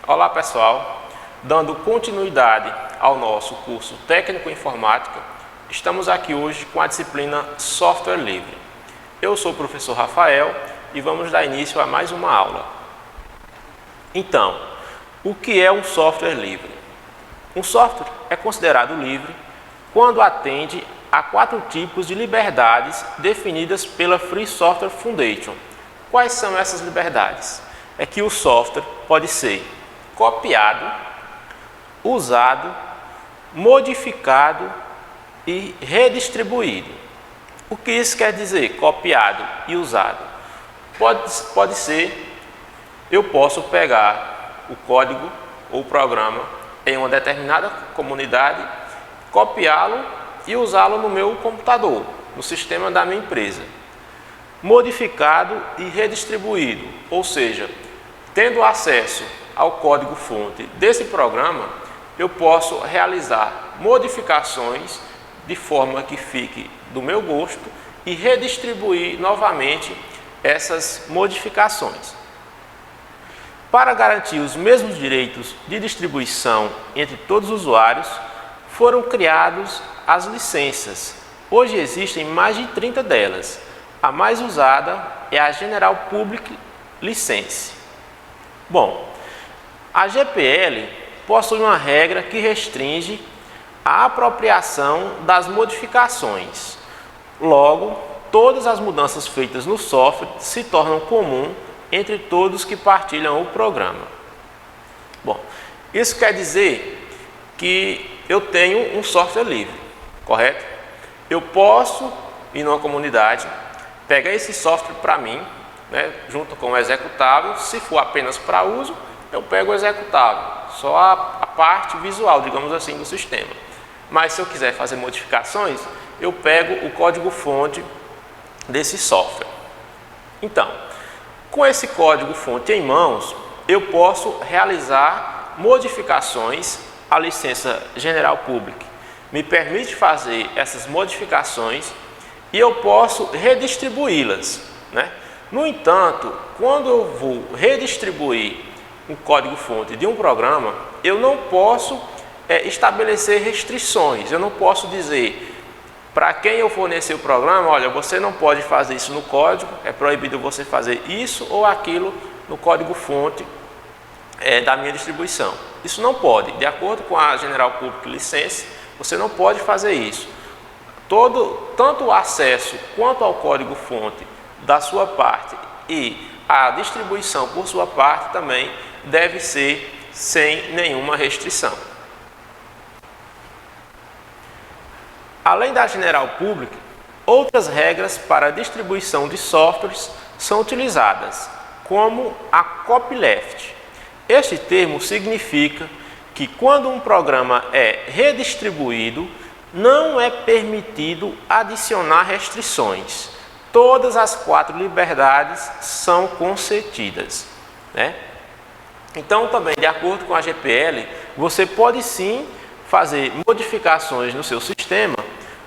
Olá pessoal, dando continuidade ao nosso curso Técnico Informática, estamos aqui hoje com a disciplina Software Livre. Eu sou o professor Rafael e vamos dar início a mais uma aula. Então, o que é um software livre? Um software é considerado livre quando atende a 4 tipos de liberdades definidas pela Free Software Foundation. Quais são essas liberdades? É que o software pode ser copiado, usado, modificado e redistribuído. O que isso quer dizer, copiado e usado? Pode ser, eu posso pegar o código ou o programa em uma determinada comunidade, copiá-lo e usá-lo no meu computador, no sistema da minha empresa. Modificado e redistribuído, ou seja, tendo acesso ao código-fonte desse programa, eu posso realizar modificações de forma que fique do meu gosto e redistribuir novamente essas modificações. Para garantir os mesmos direitos de distribuição entre todos os usuários, foram criadas as licenças. Hoje existem mais de 30 delas. A mais usada é a General Public License. Bom, a GPL possui uma regra que restringe a apropriação das modificações. Logo, todas as mudanças feitas no software se tornam comum entre todos que partilham o programa. Bom, isso quer dizer que eu tenho um software livre, correto? Eu posso ir numa comunidade, pegar esse software para mim, junto com o executável. Se for apenas para uso, eu pego o executável, só a parte visual, digamos assim, do sistema. Mas se eu quiser fazer modificações, eu pego o código-fonte desse software. Então, com esse código-fonte em mãos, eu posso realizar modificações. A licença General Public me permite fazer essas modificações e eu posso redistribuí-las, No entanto, quando eu vou redistribuir um código-fonte de um programa, eu não posso estabelecer restrições. Eu não posso dizer para quem eu fornecer o programa: olha, você não pode fazer isso no código, é proibido você fazer isso ou aquilo no código-fonte da minha distribuição. Isso não pode. De acordo com a General Public License, você não pode fazer isso. Tanto o acesso quanto ao código-fonte da sua parte e a distribuição por sua parte também deve ser sem nenhuma restrição. Além da General Public, outras regras para a distribuição de softwares são utilizadas, como a copyleft. Este termo significa que quando um programa é redistribuído, não é permitido adicionar restrições. Todas as 4 liberdades são concedidas, Então, também, de acordo com a GPL, você pode sim fazer modificações no seu sistema,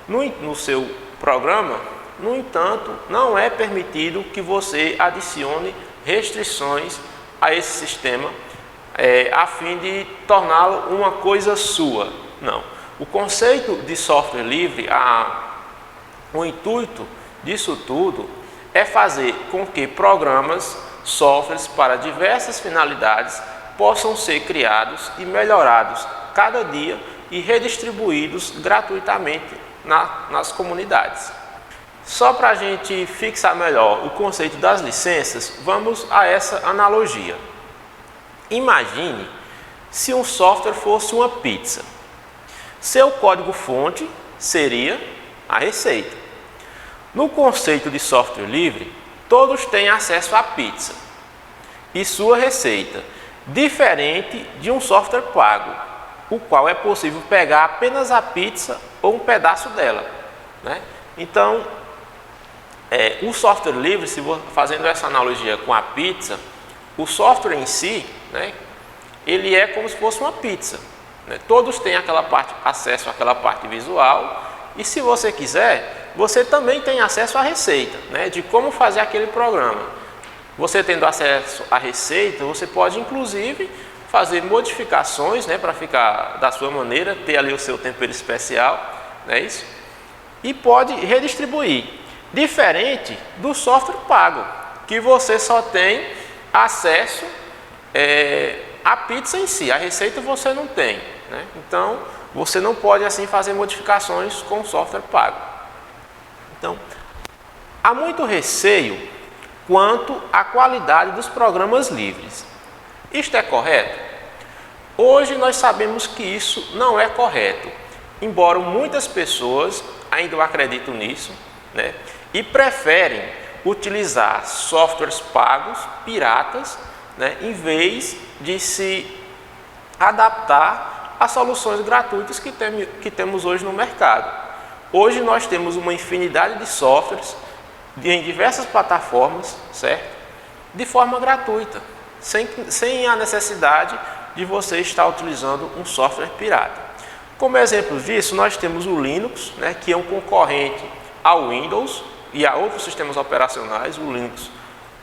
no seu programa. No entanto, não é permitido que você adicione restrições a esse sistema a fim de torná-lo uma coisa sua. Não. O conceito de software livre, o intuito disso tudo é fazer com que programas, softwares para diversas finalidades possam ser criados e melhorados cada dia e redistribuídos gratuitamente nas comunidades. Só para a gente fixar melhor o conceito das licenças, vamos a essa analogia. Imagine se um software fosse uma pizza. Seu código-fonte seria a receita. No conceito de software livre, todos têm acesso à pizza e sua receita, diferente de um software pago, o qual é possível pegar apenas a pizza ou um pedaço dela, Então, o software livre, fazendo essa analogia com a pizza, o software em si, ele é como se fosse uma pizza. Todos têm acesso àquela parte visual e, se você quiser, você também tem acesso à receita, de como fazer aquele programa. Você tendo acesso à receita, você pode inclusive fazer modificações, né, para ficar da sua maneira, ter ali o seu tempero especial, não é isso? E pode redistribuir, diferente do software pago, que você só tem acesso à pizza em si, a receita você não tem, né? Então você não pode assim fazer modificações com o software pago. Então há muito receio quanto à qualidade dos programas livres. Isto é correto? Hoje nós sabemos que isso não é correto, embora muitas pessoas ainda acreditam nisso, né, e preferem utilizar softwares pagos, piratas, né, em vez de se adaptar às soluções gratuitas que temos hoje no mercado. Hoje nós temos uma infinidade de softwares em diversas plataformas, certo? De forma gratuita, sem a necessidade de você estar utilizando um software pirata. Como exemplo disso, nós temos o Linux, né, que é um concorrente ao Windows e a outros sistemas operacionais. O Linux,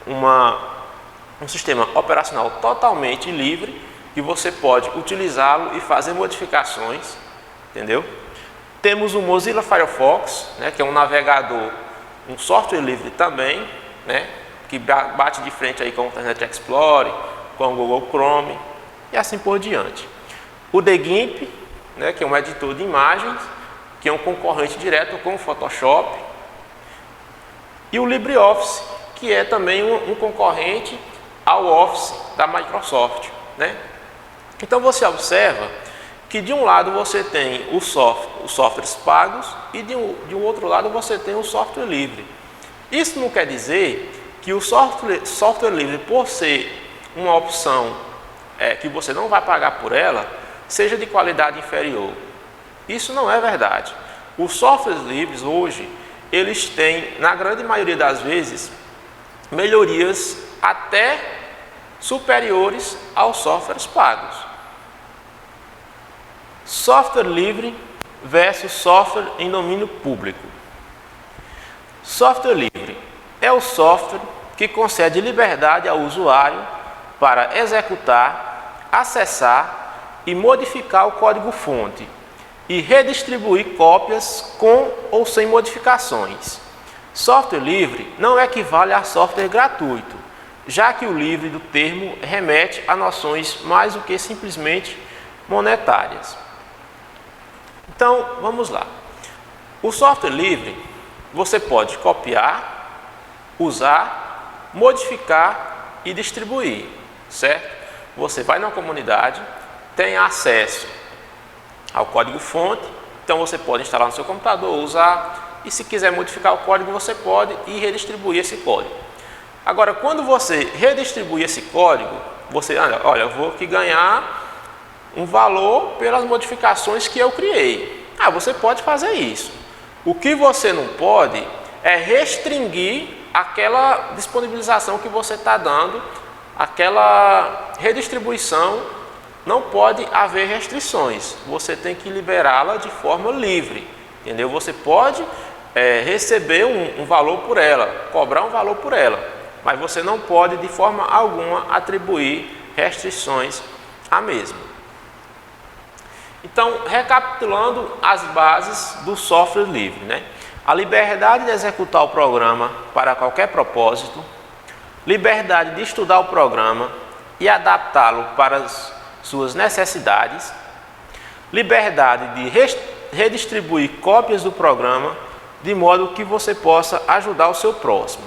um sistema operacional totalmente livre, que você pode utilizá-lo e fazer modificações, entendeu? Temos o Mozilla Firefox, né, que é um navegador, um software livre também, né, que bate de frente aí com o Internet Explorer, com o Google Chrome e assim por diante. O The GIMP, né, que é um editor de imagens, que é um concorrente direto com o Photoshop. E o LibreOffice, que é também um concorrente ao Office da Microsoft, né? Então você observa que de um lado você tem os softwares pagos e de um outro lado você tem o software livre. Isso não quer dizer que o software livre, por ser uma opção que você não vai pagar por ela, seja de qualidade inferior. Isso não é verdade. Os softwares livres hoje, eles têm, na grande maioria das vezes, melhorias até superiores aos softwares pagos. Software livre versus software em domínio público. Software livre é o software que concede liberdade ao usuário para executar, acessar e modificar o código-fonte e redistribuir cópias com ou sem modificações. Software livre não equivale a software gratuito, já que o livre do termo remete a noções mais do que simplesmente monetárias. Então, vamos lá. O software livre você pode copiar, usar, modificar e distribuir, certo? Você vai na comunidade, tem acesso ao código-fonte, então você pode instalar no seu computador, usar, e se quiser modificar o código, você pode e redistribuir esse código. Agora, quando você redistribui esse código, você, olha, eu vou aqui ganhar um valor pelas modificações que eu criei. Você pode fazer isso. O que você não pode é restringir aquela disponibilização que você está dando, aquela redistribuição. Não pode haver restrições, você tem que liberá-la de forma livre, entendeu? Você pode receber um valor por ela, cobrar um valor por ela, mas você não pode de forma alguma atribuir restrições à mesma. Então, recapitulando as bases do software livre, né? A liberdade de executar o programa para qualquer propósito, liberdade de estudar o programa e adaptá-lo para as suas necessidades, liberdade de redistribuir cópias do programa de modo que você possa ajudar o seu próximo,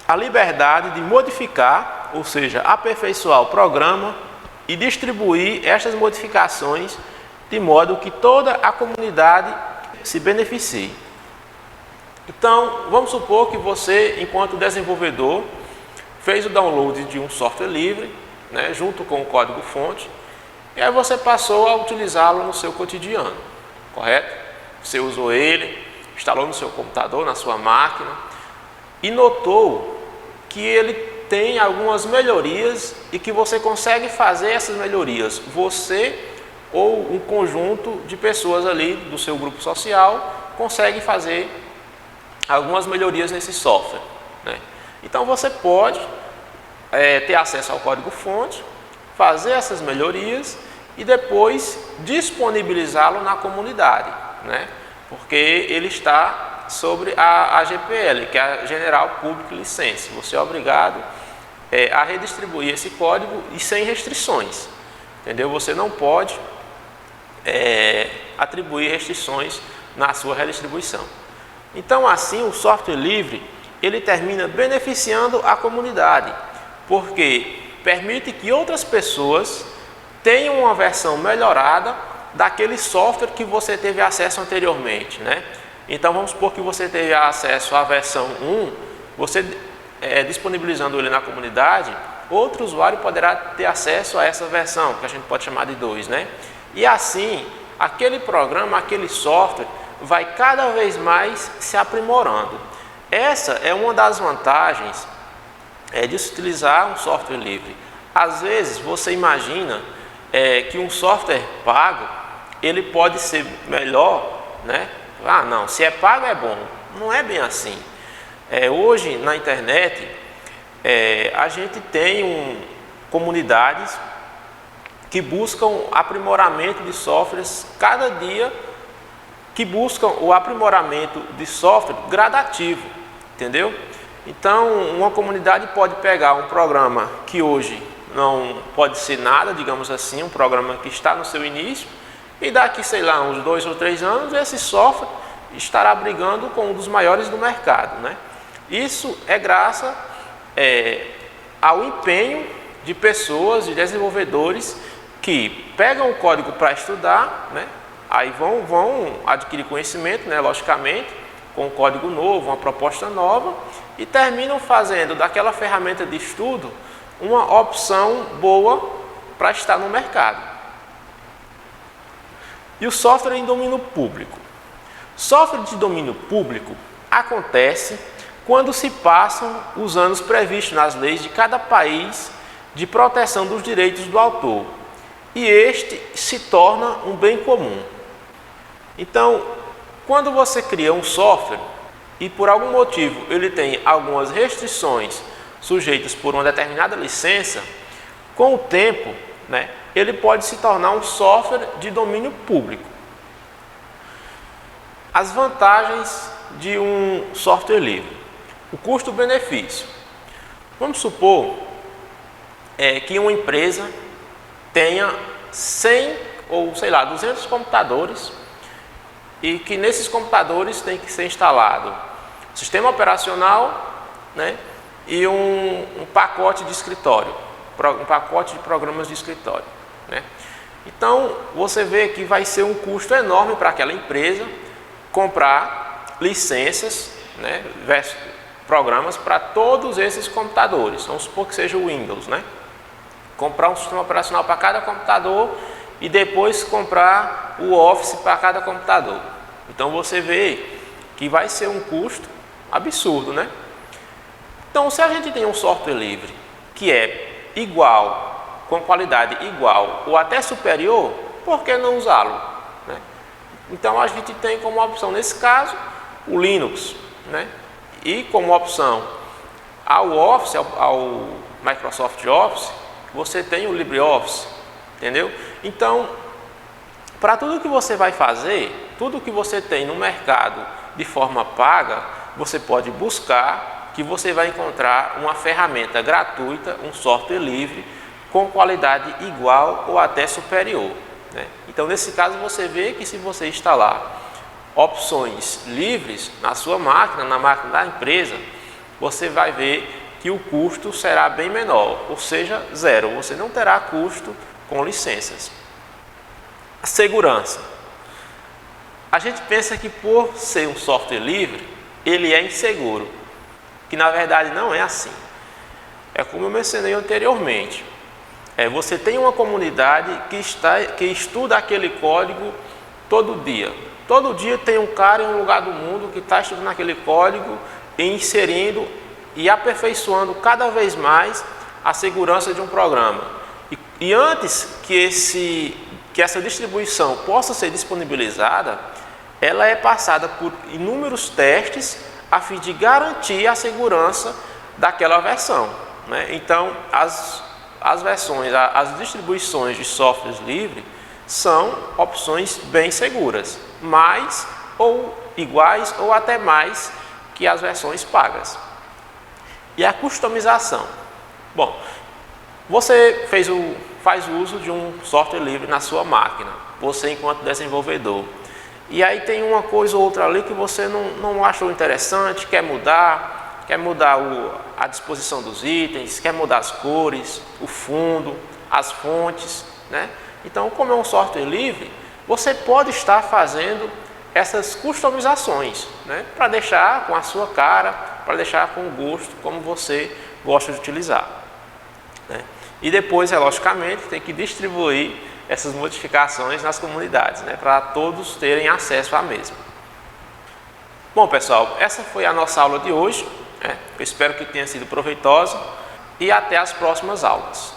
a liberdade de modificar, ou seja, aperfeiçoar o programa e distribuir estas modificações de modo que toda a comunidade se beneficie. Então, vamos supor que você, enquanto desenvolvedor, fez o download de um software livre, né, junto com o código-fonte, e aí você passou a utilizá-lo no seu cotidiano, correto? Você usou ele, instalou no seu computador, na sua máquina, e notou que ele tem algumas melhorias e que você consegue fazer essas melhorias, você ou um conjunto de pessoas ali do seu grupo social consegue fazer algumas melhorias nesse software, né? Então você pode ter acesso ao código-fonte, fazer essas melhorias e depois disponibilizá-lo na comunidade, né? Porque ele está sobre a GPL, que é a General Public License. Você é obrigado a redistribuir esse código e sem restrições, entendeu? Você não pode atribuir restrições na sua redistribuição. Então, assim, o software livre ele termina beneficiando a comunidade, porque permite que outras pessoas tenham uma versão melhorada daquele software que você teve acesso anteriormente, né? Então, vamos supor que você teve acesso à versão 1, você disponibilizando ele na comunidade, outro usuário poderá ter acesso a essa versão, que a gente pode chamar de 2, né? E assim, aquele programa, aquele software, vai cada vez mais se aprimorando. Essa é uma das vantagens de se utilizar um software livre. Às vezes, você imagina que um software pago, ele pode ser melhor, né? Ah, não, se é pago é bom. Não é bem assim. Hoje, na internet, a gente tem comunidades que buscam aprimoramento de softwares cada dia, que buscam o aprimoramento de software gradativo, entendeu? Então, uma comunidade pode pegar um programa que hoje não pode ser nada, digamos assim, um programa que está no seu início, e daqui, sei lá, uns 2 ou 3 anos, esse software estará brigando com um dos maiores do mercado, né? Isso é graças ao empenho de pessoas, de desenvolvedores que pegam o código para estudar, né? Aí vão adquirir conhecimento, né? Logicamente, com um código novo, uma proposta nova, e terminam fazendo daquela ferramenta de estudo uma opção boa para estar no mercado. E o software em domínio público. Software de domínio público acontece quando se passam os anos previstos nas leis de cada país de proteção dos direitos do autor, e este se torna um bem comum. Então, quando você cria um software e por algum motivo ele tem algumas restrições sujeitas por uma determinada licença, com o tempo, né, ele pode se tornar um software de domínio público. As vantagens de um software livre. O custo-benefício. Vamos supor que uma empresa tenha 100 ou, sei lá, 200 computadores e que nesses computadores tem que ser instalado sistema operacional, né, e um pacote de escritório, um pacote de programas de escritório, né? Então, você vê que vai ser um custo enorme para aquela empresa comprar licenças, né, programas para todos esses computadores. Vamos supor que seja o Windows, né? Comprar um sistema operacional para cada computador e depois comprar o Office para cada computador. Então você vê que vai ser um custo absurdo, né? Então, se a gente tem um software livre que é igual, com qualidade igual ou até superior, por que não usá-lo, né? Então a gente tem como opção nesse caso o Linux, né? E como opção ao Office, ao Microsoft Office, você tem o LibreOffice, entendeu? Então, para tudo que você vai fazer, tudo que você tem no mercado de forma paga, você pode buscar que você vai encontrar uma ferramenta gratuita, um software livre, com qualidade igual ou até superior, né? Então, nesse caso, você vê que se você instalar opções livres na sua máquina, na máquina da empresa, você vai ver que o custo será bem menor, ou seja, zero. Você não terá custo com licenças. A segurança. A gente pensa que por ser um software livre, ele é inseguro, que na verdade não é assim. É como eu mencionei anteriormente. Você tem uma comunidade que estuda aquele código todo dia. Todo dia tem um cara em um lugar do mundo que está estudando aquele código e inserindo e aperfeiçoando cada vez mais a segurança de um programa. E antes que essa distribuição possa ser disponibilizada, ela é passada por inúmeros testes a fim de garantir a segurança daquela versão, né? Então, as distribuições de softwares livres são opções bem seguras, mais ou iguais ou até mais que as versões pagas. E a customização. Bom, você faz uso de um software livre na sua máquina, você enquanto desenvolvedor. E aí tem uma coisa ou outra ali que você não achou interessante, quer mudar a disposição dos itens, quer mudar as cores, o fundo, as fontes, né? Então, como é um software livre, você pode estar fazendo essas customizações, né? Para deixar com a sua cara, para deixar com o gosto como você gosta de utilizar, né? E depois, logicamente, tem que distribuir essas modificações nas comunidades, né? Para todos terem acesso à mesma. Bom, pessoal, essa foi a nossa aula de hoje. Eu espero que tenha sido proveitosa e até as próximas aulas.